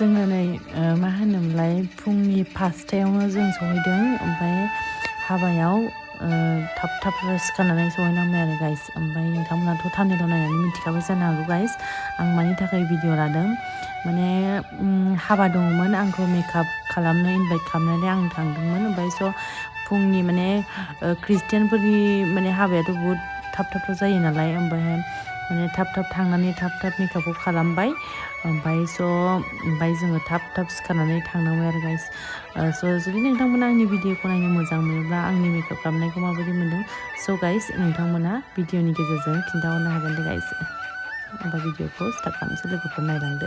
जोङो नै मा होनोमोनलाय फुंनि 5टायावनो जों सहैदों ओमफ्राय हाबायाव थाब थाब सिखारनानै सहैनांबाय आरो गाइस। ओमफ्राय नोंथांमोनाथ' थाम्बनेइलाव नायनानै मिथिखाबाय जानो हागौ गाइस आं मानि थाखाय भिडिअ लादों। माने हाबा दङमोन, आंखौ मेकआप खालामनो इनभाइट खालामनानै आं थांदोंमोन। ओमफ्राय स' फुंनि माने ख्रिस्टियानफोरनि माने हाबायाथ' बहुद थाब थाब जायो नालाय, ओमफ्राय माने थाब थाब थांनानै थाब थाब मेकआपखौ खालामबाय। ओमफ्राय जोङो थाब थाब सिखारनानै थांनांबाय आरो गाइस। स' जुदि नोंथांमोना आंनि भिडिअखौ नायनो मोजां मोनोब्ला आंनि मेकआप खालामनायखौ माबायदि मोनदों स' गाइस नोंथांमोना भिडिअनि गेजेरजों खिन्थाहरनो हागोन दे गाइस। होमबा भिडिअखौ स्टार्ट खालामनोसै, लोगोफोर नायलांदो।